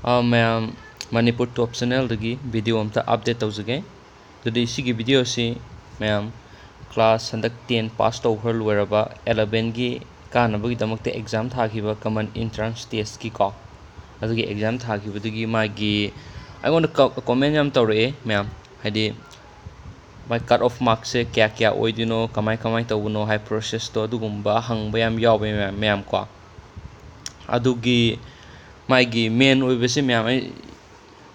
Mayam Manipur Top Channel dagi video amta update tawjage. Today sigi video si mayam class handak 10 pass tawhar loiraba 11 gi kanabagi damakte exam thakiba common entrance test ki ko. Adugi exam thakibadagi magi I want to comment yam tawre mayam hadi my cut off mark se kya oidino kamai tawuno high process to adugumba hangba yam yawe mayam ko. Adugi magi main oibase mayam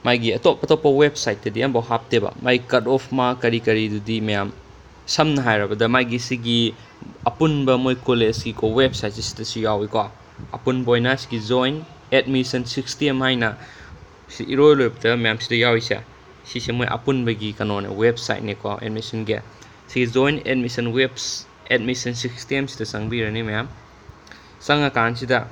magi atop website te diam bo hapte ba my cut off ma kari dudi mayam samna hairabada magi sigi apunba moi college ki ko website sita si yawi ko apun boina ski join admission 60 haina si iroi lepta mayam sita yawi sa si se moi apun bagi kanone website ne ko admission ge si join admission admission 60 sita sangbirani mayam sanga kan sida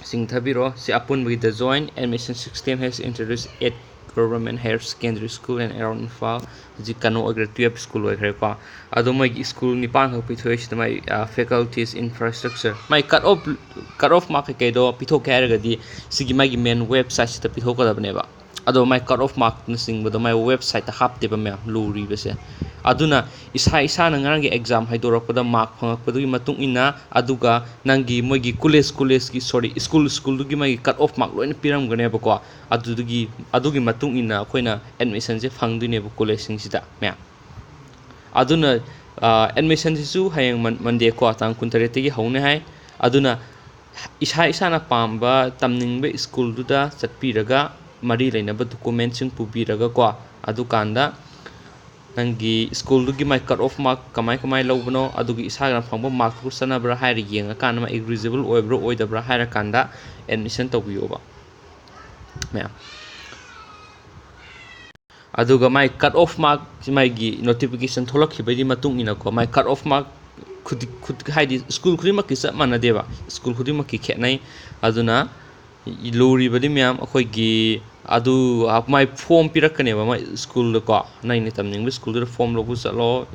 sing thabiro si apun bagi the join admission system has introduced 8 government higher secondary school and around Infal ji kano agra 12 school wa khare ko ado mai school ni pan ho pithoi si mai faculties infrastructure mai cut off mark ke do pitho kare gadi sigi mai main website sita pitho ko dabne ba ado mai cut off mark na sing bodo mai website ta hapte ba me luri bese aduna isa na ngarang exam haidorok pada mark phangak padu matung ina aduga nangi mogi college ki sorry school dugi mai cut off mark loina piram gane ba ko adugi matung ina khoina admission je phangduine ba college sing sida me aduna admission su hayang mande ko tang kuntarete gi haune hai aduna isa na pamba tamning ba school duda chatpiraga mari leina ba document sing pubiraga ko adukanda nangi school dugi mai cut off mark kamai lobno adugi isaga phangba mark ku sanabra hairi yenga kan ma eligible oibro oidabra haira kanda admission tawbiyo ba me aduga mai cut off mark mai gi notification tholakhi badi matung ina ko mai cut off mark khud haidi school khudi makki sa mana deba school khudi makki khenai aduna lori badi myam akhoi gi adu mai form pirakane ba mai school ko nai ni tamning school der form lobu chalo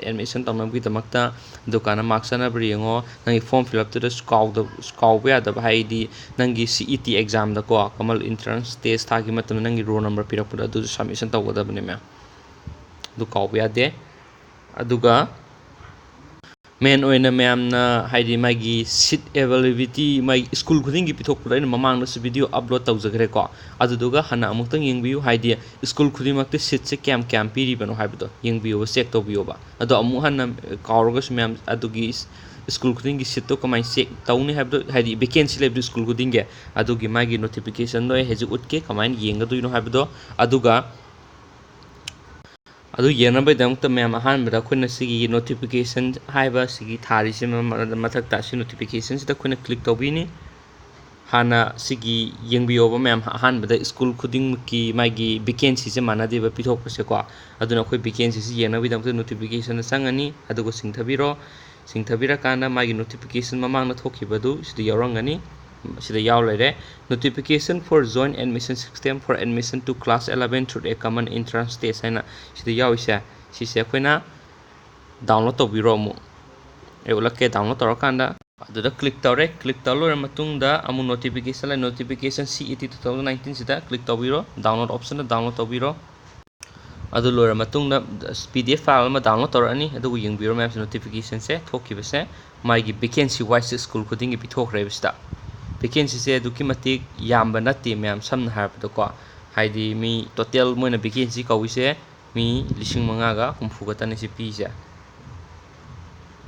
admission tamnam gi tamakta dukana marksana briengo nangi form fill up to the scout ya da haidi nangi CET exam da ko kamal entrance test thagi matam nangi roll number pirakpura adu submission tawda bane me du kaw ya de aduga main oina mayam na haidi magi seat availability mai school khuding gi pithok pura mamang na video upload tawjagre ko aduduga hana amuktang yengbiu haidi school khuding makte seat se kyam piri bano haibudo yengbiu check tawbiu ba ado amu hana kawrogas mayam adugi school khuding gi seat to kamai check tawni haibudo haidi vacancy level school khuding ge adugi magi notification no heju utke kamai yenga duino haibudo aduga adu yena bai dam ta mem han bada khuna sigi notification haiba sigi thari se mathak ta si notification sida khuna click tawbini hana sigi yengbiyo ba mem han bada school khuding ki magi vacancy se mana de ba pithok se ko aduna khoi vacancy si yena bai dam ta notification sangani adugo singthabira kana magi notification mamang na thokibadu sida yorangani sida yaw lere notification for joint admission system for admission to class 11 through a common entrance test haina sida yaw isa sise khoina download tawbiro mu e ulake download torakanda aduda click tawlo matungda amu notification CET 2019 sida click tawbiro download option download tawbiro adu lora matungda PDF file ma download torani adugo yengbiro map notification se thokibase magi vacancy wise school khuding gi pithok rebista vacancy se duki matik yamba natti mayam samna harapdo ko haidi mi total moina vacancy kawise mi 5,000 ga 30 ga tani si pi ja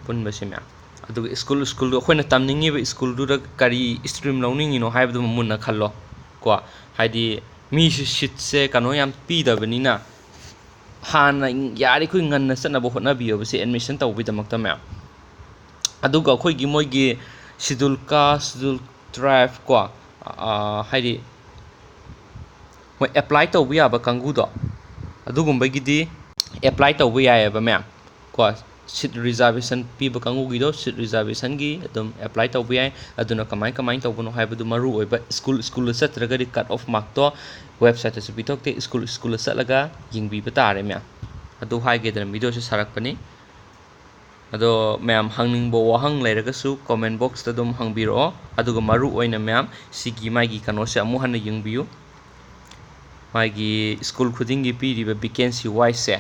pun ba semya adu school do khoina tamningi ba school du da kari stream lawning no haibdo munna khallo ko haidi mi shit se kano yam pi da banina hana yari khoi nganna sana bo hona biyo se admission tawbi damakta mayam adu ga khoi gi moi gi schedule drive ko haidi moi apply tawbi ya ba kangudo adugumba gidi apply tawbi ya ba ma'am ko seat reservation pi ba kangu gido seat reservation gi adum apply tawbi ya aduna kamai tawbuno haibadu maru oiba school satraga ri cut off mark to website se bitokte school salaga yingbi ba tare ma'am adu haige dan video se sarak pani ado mayam hangningba wahang leiragasu comment box ta dum hangbiro aduga maru oina mayam sigi maigi kanose amu hanna yengbiyu maigi school khuding gi piriba vacancy wise se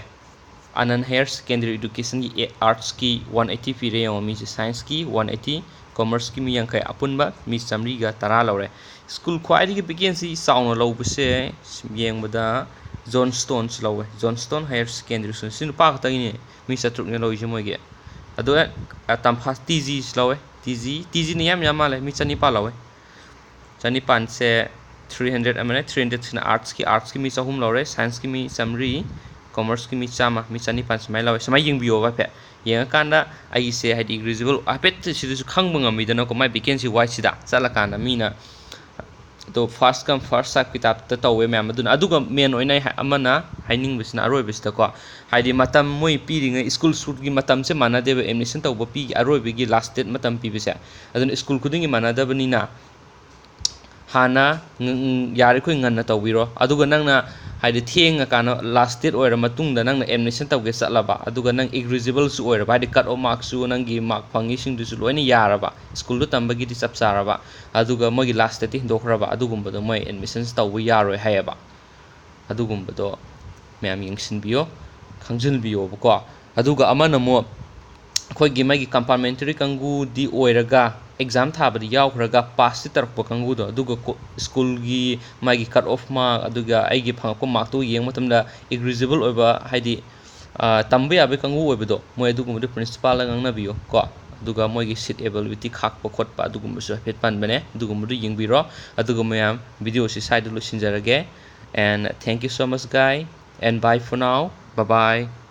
Anand Higher Secondary Education ki arts ki 180 pire yo mi science ki 180 commerce ki mi yankai apunba mi samri ga tara lawre school khwai gi vacancy sauna lawbse yengbada Johnstone lawe Johnstone Higher Secondary School sinu pa khata ni mi satruk ne loise moige ado tamphas TG lawe TG ni yam male mi chani pa lawe chani pan se 300 amane 300 sina arts ki mi sahum lawre science ki mi samri commerce ki mi chama mi chani pan samai lawe samai yengbiyo ba pe yenga kanda ai se hadi eligible apet sidu khangba ngami dana ko mai vacancy wise sida chala kanda mina to first come first serve kitab ta tawe mem aduna aduga main oina amana haining bisna aroi bisda ko haidi matam moi piringa school shoot gi matam se mana deba admission tawba pi aroi bi gi last date matam pi bisa aduna school kuding gi mana daba nina hana yari khoi nganna tawbiro aduga nangna haidi thenga kana last date oira matungda nangna admission tawge salaba aduga nang eligible su oira haidi cut off mark su nangi mark phangi sing du su loina yaraba school do tambagi di chap saraba aduga mogi last date hindokraba adugumba do moi admissions tawbu yaroi hayaba adugumba do mayam yengsinbiyo khangjilbiyo ko aduga amana mo khoi gi magi compartmentary kangu di oiraga exam thabadi yawkhraga pass ti tarkpa kangu do aduga school gi magi cut off mark aduga aigi phangko mark to yeng matamda eligible oiba haidi tambe abe kangu oibedo moi adugumba do principal ngangna biyo ko aduga moi gi seat availability khakpa khotpa adugumba su fet pan bane adugumba do yengbiro aduga mayam video si side lo sinjarage and thank you so much guys and bye for now bye bye